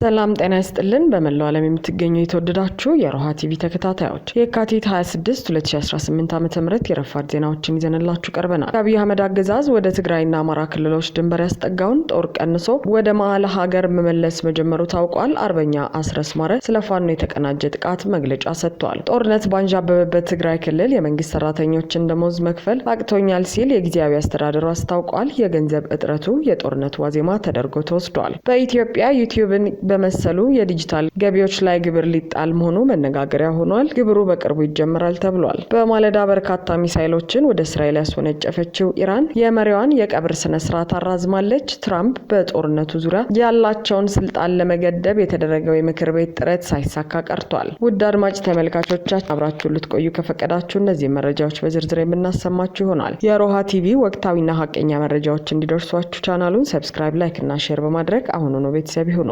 ሰላም ጤና ይስጥልን በመላው ዓለም የምትገኙ የተወደዳችሁ የሮሃ ቲቪ ተከታታዮች የካቲት 26 2018 ዓ.ም የረፋድ ዜናዎችን ይዘንላችሁ ቀርበናል። አብይ አህመድ አገዛዝ ወደ ትግራይና አማራ ክልሎች ድንበር ያስጠጋውን ጦር ቀንሶ ወደ መሀል ሀገር መመለስ መጀመሩ ታውቋል። አርበኛ አስረስ ማረ ስለ ፋኖ የተቀናጀ ጥቃት መግለጫ ሰጥቷል። ጦርነት ባንዣበበበት ትግራይ ክልል የመንግስት ሰራተኞችን ደሞዝ መክፈል አቅቶኛል ሲል የጊዜያዊ አስተዳደሩ አስታውቋል። የገንዘብ እጥረቱ የጦርነት ዋዜማ ተደርጎ ተወስዷል። በኢትዮጵያ ዩቲዩብን በመሰሉ የዲጂታል ገቢዎች ላይ ግብር ሊጣል መሆኑ መነጋገሪያ ሆኗል። ግብሩ በቅርቡ ይጀምራል ተብሏል። በማለዳ በርካታ ሚሳኤሎችን ወደ እስራኤል ያስወነጨፈችው ኢራን የመሪዋን የቀብር ስነ ስርዓት አራዝማለች። ትራምፕ በጦርነቱ ዙሪያ ያላቸውን ስልጣን ለመገደብ የተደረገው የምክር ቤት ጥረት ሳይሳካ ቀርቷል። ውድ አድማጭ ተመልካቾቻችን አብራችሁን ልትቆዩ ከፈቀዳችሁ እነዚህ መረጃዎች በዝርዝር የምናሰማችሁ ይሆናል። የሮሃ ቲቪ ወቅታዊና ሀቀኛ መረጃዎች እንዲደርሷችሁ ቻናሉን ሰብስክራይብ፣ ላይክ እና ሼር በማድረግ አሁኑኑ ቤተሰብ ይሁኑ።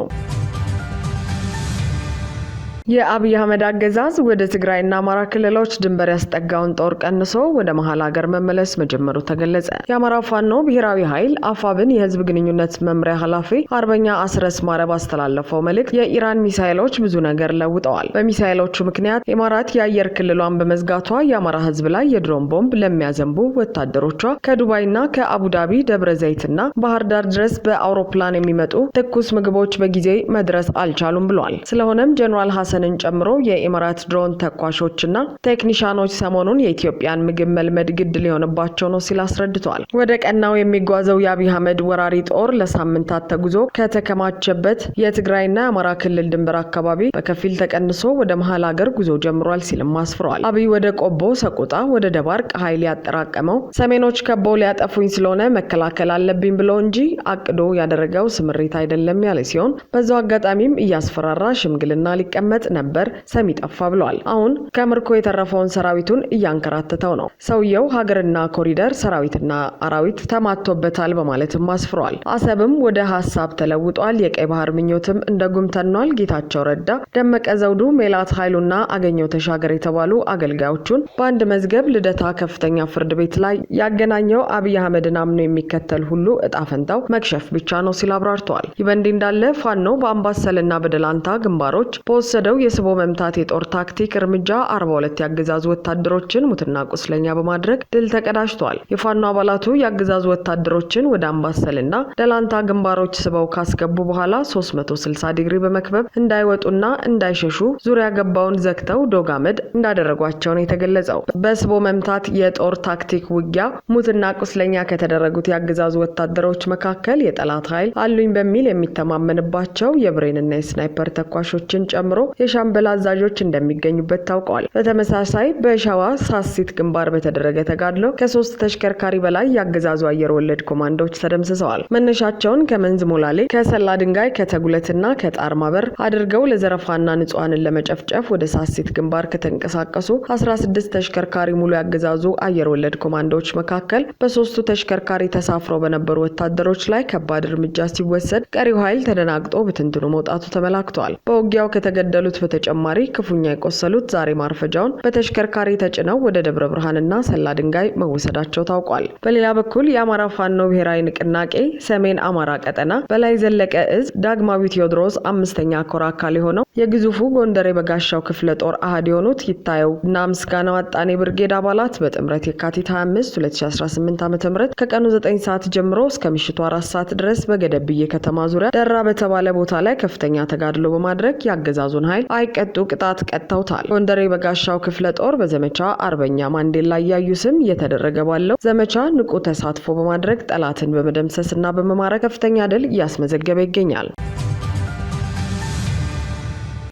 የአብይ አህመድ አገዛዝ ወደ ትግራይና አማራ ክልሎች ድንበር ያስጠጋውን ጦር ቀንሶ ወደ መሀል ሀገር መመለስ መጀመሩ ተገለጸ። የአማራ ፋኖ ብሔራዊ ኃይል አፋብን የህዝብ ግንኙነት መምሪያ ኃላፊ አርበኛ አስረስ ማረ ባስተላለፈው መልእክት የኢራን ሚሳኤሎች ብዙ ነገር ለውጠዋል። በሚሳኤሎቹ ምክንያት ኢማራት የአየር ክልሏን በመዝጋቷ የአማራ ህዝብ ላይ የድሮን ቦምብ ለሚያዘንቡ ወታደሮቿ ከዱባይና ከአቡዳቢ ደብረ ዘይትና ባህር ዳር ድረስ በአውሮፕላን የሚመጡ ትኩስ ምግቦች በጊዜ መድረስ አልቻሉም ብሏል። ስለሆነም ጀነራል ሐሰንን ጨምሮ የኢማራት ድሮን ተኳሾችና ቴክኒሻኖች ሰሞኑን የኢትዮጵያን ምግብ መልመድ ግድ ሊሆንባቸው ነው ሲል አስረድቷል። ወደ ቀናው የሚጓዘው የአብይ አህመድ ወራሪ ጦር ለሳምንታት ተጉዞ ከተከማቸበት የትግራይና የአማራ ክልል ድንበር አካባቢ በከፊል ተቀንሶ ወደ መሀል ሀገር ጉዞ ጀምሯል ሲልም አስፍሯል። አብይ ወደ ቆቦ፣ ሰቆጣ፣ ወደ ደባርቅ ኃይል ያጠራቀመው ሰሜኖች ከበው ሊያጠፉኝ ስለሆነ መከላከል አለብኝ ብሎ እንጂ አቅዶ ያደረገው ስምሪት አይደለም ያለ ሲሆን በዛው አጋጣሚም እያስፈራራ ሽምግልና ሊቀመጥ ነበር ሰሚ ጠፋ ብሏል። አሁን ከምርኮ የተረፈውን ሰራዊቱን እያንከራተተው ነው። ሰውየው ሀገርና ኮሪደር ሰራዊትና አራዊት ተማቶበታል በማለትም አስፍሯል። አሰብም ወደ ሀሳብ ተለውጧል። የቀይ ባህር ምኞትም እንደ ጉም ተኗል። ጌታቸው ረዳ፣ ደመቀ ዘውዱ፣ ሜላት ኃይሉና አገኘው ተሻገር የተባሉ አገልጋዮቹን በአንድ መዝገብ ልደታ ከፍተኛ ፍርድ ቤት ላይ ያገናኘው አብይ አህመድን አምኖ የሚከተል ሁሉ እጣ ፈንታው መክሸፍ ብቻ ነው ሲል አብራርተዋል። ይህ በእንዲህ እንዳለ ፋኖ በአምባሰልና በደላንታ ግንባሮች በወሰደው የስቦ መምታት የጦር ታክቲክ እርምጃ 42 ያገዛዙ ወታደሮችን ሙትና ቁስለኛ በማድረግ ድል ተቀዳጅቷል። የፋኖ አባላቱ ያገዛዙ ወታደሮችን ወደ አምባሰልና ደላንታ ግንባሮች ስበው ካስገቡ በኋላ 360 ዲግሪ በመክበብ እንዳይወጡና እንዳይሸሹ ዙሪያ ገባውን ዘግተው ዶጋመድ እንዳደረጓቸው ነው የተገለጸው። በስቦ መምታት የጦር ታክቲክ ውጊያ ሙትና ቁስለኛ ከተደረጉት ያገዛዙ ወታደሮች መካከል የጠላት ኃይል አሉኝ በሚል የሚተማመንባቸው የብሬንና የስናይፐር ተኳሾችን ጨምሮ የሻምበል አዛዦች እንደሚገኙበት ታውቋል። በተመሳሳይ በሸዋ ሳሲት ግንባር በተደረገ ተጋድሎ ከ3 ተሽከርካሪ በላይ ያገዛዙ አየር ወለድ ኮማንዶዎች ተደምስሰዋል። መነሻቸውን ከመንዝ ሞላሌ፣ ከሰላ ድንጋይ፣ ከተጉለትና ከጣርማበር አድርገው ለዘረፋና ንጹሃንን ለመጨፍጨፍ ወደ ሳሲት ግንባር ከተንቀሳቀሱ 16 ተሽከርካሪ ሙሉ ያገዛዙ አየር ወለድ ኮማንዶዎች መካከል በ3ቱ ተሽከርካሪ ተሳፍረው በነበሩ ወታደሮች ላይ ከባድ እርምጃ ሲወሰድ ቀሪው ኃይል ተደናግጦ ብትንትኑ መውጣቱ ተመላክቷል። በውጊያው ከተገደሉት በተጨማሪ ክፉኛ የቆሰሉት ዛሬ ማርፈጃውን በተሽከርካሪ ተጭነው ወደ ደብረ ብርሃንና ሰላ ድንጋይ መወሰዳቸው ታውቋል። በሌላ በኩል የአማራ ፋኖ ብሔራዊ ንቅናቄ ሰሜን አማራ ቀጠና በላይ ዘለቀ እዝ ዳግማዊ ቴዎድሮስ 5ኛ ኮር አካል የሆነው የግዙፉ ጎንደር የበጋሻው ክፍለ ጦር አሃድ የሆኑት ይታየው እና ምስጋናው አጣኔ ብርጌድ አባላት በጥምረት የካቲት 25 2018 ዓ.ም ከቀኑ 9 ሰዓት ጀምሮ እስከ ምሽቱ 4 ሰዓት ድረስ በገደብዬ ከተማ ዙሪያ ደራ በተባለ ቦታ ላይ ከፍተኛ ተጋድሎ በማድረግ ያገዛዙን ኃይል አይቀጡ ቅጣት ቀጥተውታል። ጎንደር የበጋሻው ክፍለ ጦር በዘመቻ አርበኛ ማንዴላ ያዩ ስም እየተደረገ ባለው ዘመቻ ንቁ ተሳትፎ በማድረግ ጠላትን በመደምሰስና በመማረክ ከፍተኛ ድል እያስመዘገበ ይገኛል።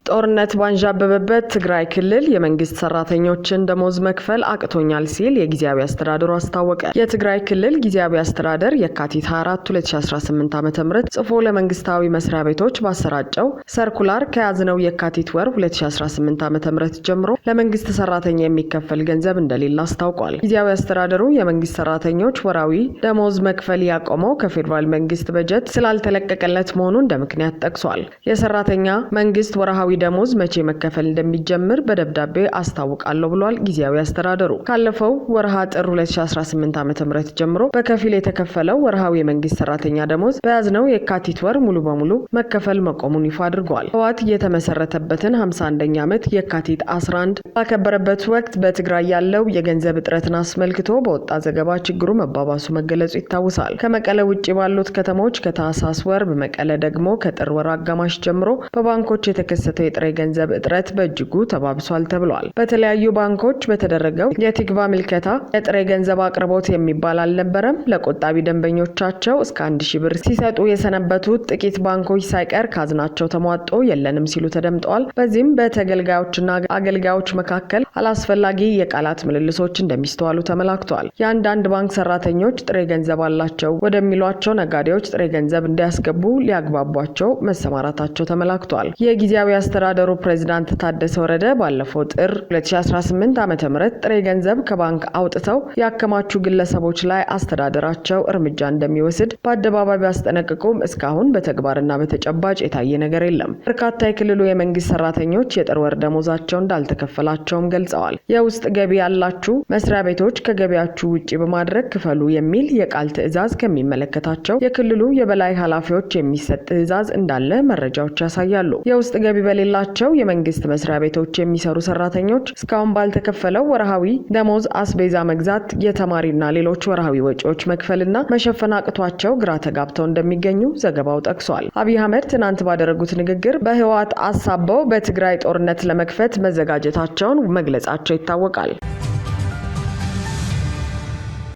ጦርነት ባንዣበበበት ትግራይ ክልል የመንግስት ሰራተኞችን ደሞዝ መክፈል አቅቶኛል ሲል የጊዜያዊ አስተዳደሩ አስታወቀ። የትግራይ ክልል ጊዜያዊ አስተዳደር የካቲት 24 2018 ዓ.ም ጽፎ ለመንግስታዊ መስሪያ ቤቶች ባሰራጨው ሰርኩላር ከያዝነው የካቲት ወር 2018 ዓ.ም ጀምሮ ለመንግስት ሰራተኛ የሚከፈል ገንዘብ እንደሌለ አስታውቋል። ጊዜያዊ አስተዳደሩ የመንግስት ሰራተኞች ወራዊ ደሞዝ መክፈል ያቆመው ከፌዴራል መንግስት በጀት ስላልተለቀቀለት መሆኑን እንደ ምክንያት ጠቅሷል። የሰራተኛ መንግስት ወራዊ ደሞዝ መቼ መከፈል እንደሚጀምር በደብዳቤ አስታውቃለሁ ብሏል ጊዜያዊ አስተዳደሩ። ካለፈው ወርሃ ጥር 2018 ዓ.ም ጀምሮ በከፊል የተከፈለው ወርሃዊ የመንግስት ሰራተኛ ደሞዝ በያዝነው የካቲት ወር ሙሉ በሙሉ መከፈል መቆሙን ይፋ አድርጓል። ህወሓት የተመሰረተበትን 51ኛ ዓመት የካቲት 11 ባከበረበት ወቅት በትግራይ ያለው የገንዘብ እጥረትን አስመልክቶ በወጣ ዘገባ ችግሩ መባባሱ መገለጹ ይታወሳል። ከመቀለ ውጪ ባሉት ከተሞች ከታህሳስ ወር፣ በመቀለ ደግሞ ከጥር ወር አጋማሽ ጀምሮ በባንኮች የተከሰተው የጥሬ ገንዘብ እጥረት በእጅጉ ተባብሷል ተብሏል። በተለያዩ ባንኮች በተደረገው የቲግቫ ምልከታ የጥሬ ገንዘብ አቅርቦት የሚባል አልነበረም። ለቆጣቢ ደንበኞቻቸው እስከ 1000 ብር ሲሰጡ የሰነበቱት ጥቂት ባንኮች ሳይቀር ካዝናቸው ተሟጦ የለንም ሲሉ ተደምጠዋል። በዚህም በተገልጋዮችና አገልጋዮች መካከል አላስፈላጊ የቃላት ምልልሶች እንደሚስተዋሉ ተመላክቷል። የአንዳንድ ባንክ ሰራተኞች ጥሬ ገንዘብ አላቸው ወደሚሏቸው ነጋዴዎች ጥሬ ገንዘብ እንዲያስገቡ ሊያግባቧቸው መሰማራታቸው ተመላክቷል። የጊዜያዊ አስተዳደሩ ፕሬዝዳንት ታደሰ ወረደ ባለፈው ጥር 2018 ዓ.ም ጥሬ ገንዘብ ከባንክ አውጥተው ያከማቹ ግለሰቦች ላይ አስተዳደራቸው እርምጃ እንደሚወስድ በአደባባይ ቢያስጠነቅቁም እስካሁን በተግባርና በተጨባጭ የታየ ነገር የለም። በርካታ የክልሉ የመንግስት ሰራተኞች የጥር ወር ደሞዛቸው እንዳልተከፈላቸውም ገልጸዋል። የውስጥ ገቢ ያላችሁ መስሪያ ቤቶች ከገቢያችሁ ውጪ በማድረግ ክፈሉ የሚል የቃል ትዕዛዝ ከሚመለከታቸው የክልሉ የበላይ ኃላፊዎች የሚሰጥ ትዕዛዝ እንዳለ መረጃዎች ያሳያሉ። የውስጥ ገቢ በሌላቸው የመንግስት መስሪያ ቤቶች የሚሰሩ ሰራተኞች እስካሁን ባልተከፈለው ወርሃዊ ደሞዝ አስቤዛ መግዛት፣ የተማሪና ሌሎች ወርሃዊ ወጪዎች መክፈልና መሸፈን አቅቷቸው ግራ ተጋብተው እንደሚገኙ ዘገባው ጠቅሷል። አብይ አህመድ ትናንት ባደረጉት ንግግር በህወሓት አሳበው በትግራይ ጦርነት ለመክፈት መዘጋጀታቸውን መግለጻቸው ይታወቃል።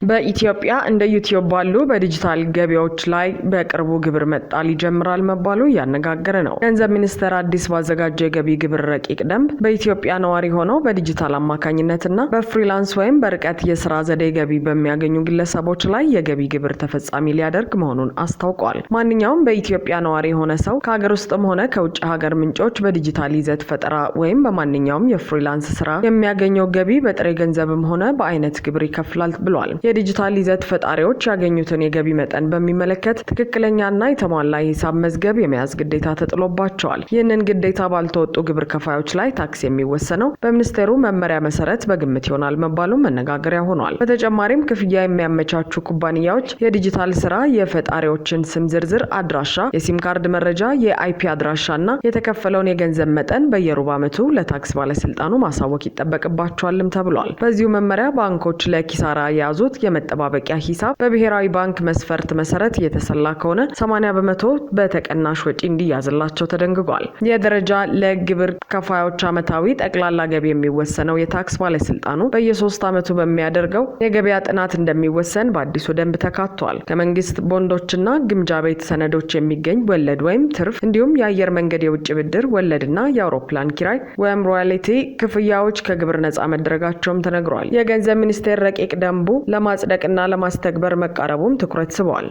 በኢትዮጵያ እንደ ዩቲዩብ ባሉ በዲጂታል ገቢዎች ላይ በቅርቡ ግብር መጣል ይጀምራል መባሉ እያነጋገረ ነው። ገንዘብ ሚኒስቴር አዲስ ባዘጋጀው የገቢ ግብር ረቂቅ ደንብ በኢትዮጵያ ነዋሪ ሆነው በዲጂታል አማካኝነትና በፍሪላንስ ወይም በርቀት የስራ ዘዴ ገቢ በሚያገኙ ግለሰቦች ላይ የገቢ ግብር ተፈጻሚ ሊያደርግ መሆኑን አስታውቋል። ማንኛውም በኢትዮጵያ ነዋሪ የሆነ ሰው ከሀገር ውስጥም ሆነ ከውጭ ሀገር ምንጮች በዲጂታል ይዘት ፈጠራ ወይም በማንኛውም የፍሪላንስ ስራ የሚያገኘው ገቢ በጥሬ ገንዘብም ሆነ በአይነት ግብር ይከፍላል ብሏል። የዲጂታል ይዘት ፈጣሪዎች ያገኙትን የገቢ መጠን በሚመለከት ትክክለኛና የተሟላ ሂሳብ መዝገብ የመያዝ ግዴታ ተጥሎባቸዋል። ይህንን ግዴታ ባልተወጡ ግብር ከፋዮች ላይ ታክስ የሚወሰነው በሚኒስቴሩ መመሪያ መሰረት በግምት ይሆናል መባሉ መነጋገሪያ ሆኗል። በተጨማሪም ክፍያ የሚያመቻቹ ኩባንያዎች የዲጂታል ስራ የፈጣሪዎችን ስም ዝርዝር፣ አድራሻ፣ የሲም ካርድ መረጃ፣ የአይፒ አድራሻና የተከፈለውን የገንዘብ መጠን በየሩብ ዓመቱ ለታክስ ባለስልጣኑ ማሳወቅ ይጠበቅባቸዋልም ተብሏል። በዚሁ መመሪያ ባንኮች ለኪሳራ የያዙት የመጠባበቂያ ሂሳብ በብሔራዊ ባንክ መስፈርት መሰረት እየተሰላ ከሆነ 80% በተቀናሽ ወጪ እንዲያዝላቸው ተደንግጓል። የደረጃ ለግብር ከፋዮች ዓመታዊ ጠቅላላ ገቢ የሚወሰነው የታክስ ባለስልጣኑ በየ3 ዓመቱ በሚያደርገው የገበያ ጥናት እንደሚወሰን በአዲሱ ደንብ ተካቷል። ከመንግስት ቦንዶችና ግምጃ ቤት ሰነዶች የሚገኝ ወለድ ወይም ትርፍ እንዲሁም የአየር መንገድ የውጭ ብድር ወለድና የአውሮፕላን ኪራይ ወይም ሮያሊቲ ክፍያዎች ከግብር ነጻ መደረጋቸውም ተነግሯል። የገንዘብ ሚኒስቴር ረቂቅ ደንቡ ለማጽደቅና ለማስተግበር መቃረቡም ትኩረት ስቧል።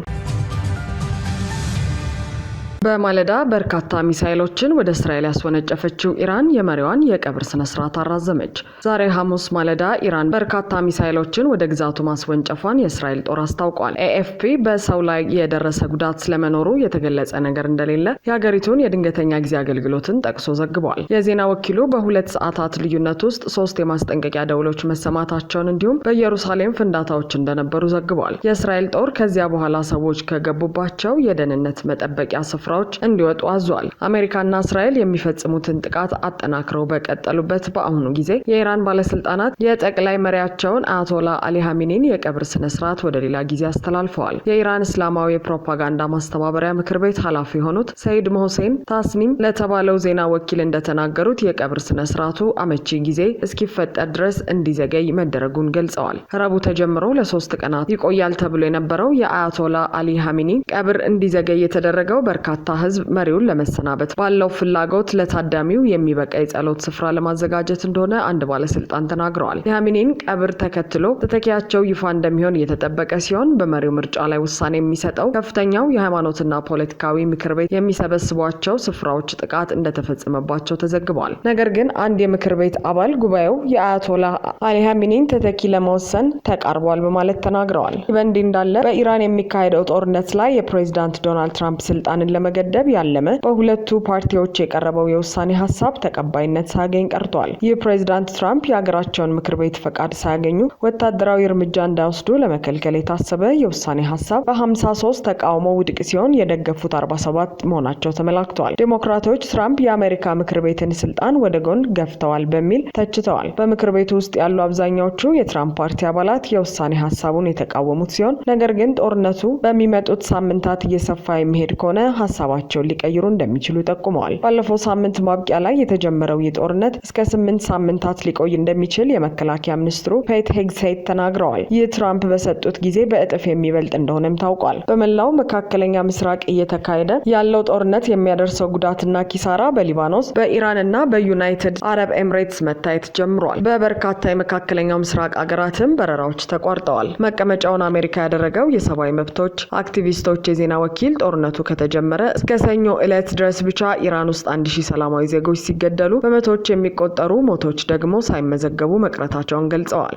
በማለዳ በርካታ ሚሳኤሎችን ወደ እስራኤል ያስወነጨፈችው ኢራን የመሪዋን የቀብር ስነ ስርዓት አራዘመች። ዛሬ ሐሙስ ማለዳ ኢራን በርካታ ሚሳኤሎችን ወደ ግዛቱ ማስወንጨፏን የእስራኤል ጦር አስታውቋል። ኤኤፍፒ በሰው ላይ የደረሰ ጉዳት ስለመኖሩ የተገለጸ ነገር እንደሌለ የሀገሪቱን የድንገተኛ ጊዜ አገልግሎትን ጠቅሶ ዘግቧል። የዜና ወኪሉ በ2 ሰዓታት ልዩነት ውስጥ 3 የማስጠንቀቂያ ደውሎች መሰማታቸውን እንዲሁም በኢየሩሳሌም ፍንዳታዎች እንደነበሩ ዘግቧል። የእስራኤል ጦር ከዚያ በኋላ ሰዎች ከገቡባቸው የደህንነት መጠበቂያ ስፍራ እንዲወጡ አዟል። አሜሪካና እስራኤል የሚፈጽሙትን ጥቃት አጠናክረው በቀጠሉበት በአሁኑ ጊዜ የኢራን ባለስልጣናት የጠቅላይ መሪያቸውን አያቶላ አሊ ሀሚኒን የቀብር ስነ ስርዓት ወደ ሌላ ጊዜ አስተላልፈዋል። የኢራን እስላማዊ የፕሮፓጋንዳ ማስተባበሪያ ምክር ቤት ኃላፊ የሆኑት ሰይድ ሞሁሴን ታስኒም ለተባለው ዜና ወኪል እንደተናገሩት የቀብር ስነ ስርዓቱ አመቺ ጊዜ እስኪፈጠር ድረስ እንዲዘገይ መደረጉን ገልጸዋል። ረቡዕ ተጀምሮ ለ3 ቀናት ይቆያል ተብሎ የነበረው የአያቶላ አሊ ሀሚኒ ቀብር እንዲዘገይ የተደረገው በርካታ ህዝብ መሪውን ለመሰናበት ባለው ፍላጎት ለታዳሚው የሚበቃ የጸሎት ስፍራ ለማዘጋጀት እንደሆነ አንድ ባለስልጣን ተናግረዋል። የሀሚኒን ቀብር ተከትሎ ተተኪያቸው ይፋ እንደሚሆን እየተጠበቀ ሲሆን በመሪው ምርጫ ላይ ውሳኔ የሚሰጠው ከፍተኛው የሃይማኖትና ፖለቲካዊ ምክር ቤት የሚሰበስቧቸው ስፍራዎች ጥቃት እንደተፈጸመባቸው ተዘግቧል። ነገር ግን አንድ የምክር ቤት አባል ጉባኤው የአያቶላ አሊ ሀሚኒን ተተኪ ለመወሰን ተቃርቧል በማለት ተናግረዋል። በእንዲህ እንዳለ በኢራን የሚካሄደው ጦርነት ላይ የፕሬዝዳንት ዶናልድ ትራምፕ ስልጣንን ለመገደብ ያለመ በሁለቱ ፓርቲዎች የቀረበው የውሳኔ ሀሳብ ተቀባይነት ሳያገኝ ቀርቷል። የፕሬዝዳንት ትራምፕ የሀገራቸውን ምክር ቤት ፈቃድ ሳያገኙ ወታደራዊ እርምጃ እንዳይወስዱ ለመከልከል የታሰበ የውሳኔ ሀሳብ በ53 ተቃውሞ ውድቅ ሲሆን የደገፉት 47 መሆናቸው ተመላክቷል። ዴሞክራቶች ትራምፕ የአሜሪካ ምክር ቤትን ስልጣን ወደ ጎን ገፍተዋል በሚል ተችተዋል። በምክር ቤቱ ውስጥ ያሉ አብዛኛዎቹ የትራምፕ ፓርቲ አባላት የውሳኔ ሀሳቡን የተቃወሙት ሲሆን ነገር ግን ጦርነቱ በሚመጡት ሳምንታት እየሰፋ የሚሄድ ከሆነ ሀሳባቸውን ሊቀይሩ እንደሚችሉ ጠቁመዋል። ባለፈው ሳምንት ማብቂያ ላይ የተጀመረው የጦርነት እስከ 8 ሳምንታት ሊቆይ እንደሚችል የመከላከያ ሚኒስትሩ ፔት ሄግሴት ተናግረዋል። ይህ ትራምፕ በሰጡት ጊዜ በእጥፍ የሚበልጥ እንደሆነም ታውቋል። በመላው መካከለኛ ምስራቅ እየተካሄደ ያለው ጦርነት የሚያደርሰው ጉዳትና ኪሳራ በሊባኖስ፣ በኢራን እና በዩናይትድ አረብ ኤምሬትስ መታየት ጀምሯል። በበርካታ የመካከለኛው ምስራቅ አገራትም በረራዎች ተቋርጠዋል። መቀመጫውን አሜሪካ ያደረገው የሰብአዊ መብቶች አክቲቪስቶች የዜና ወኪል ጦርነቱ ከተጀመረ እስከ ሰኞ ዕለት ድረስ ብቻ ኢራን ውስጥ 1000 ሰላማዊ ዜጎች ሲገደሉ በመቶዎች የሚቆጠሩ ሞቶች ደግሞ ሳይመዘገቡ መቅረታቸውን ገልጸዋል።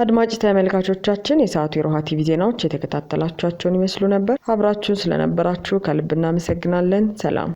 አድማጭ ተመልካቾቻችን የሰዓቱ የሮሃ ቲቪ ዜናዎች የተከታተላችኋቸውን ይመስሉ ነበር። አብራችሁን ስለነበራችሁ ከልብ እናመሰግናለን። ሰላም።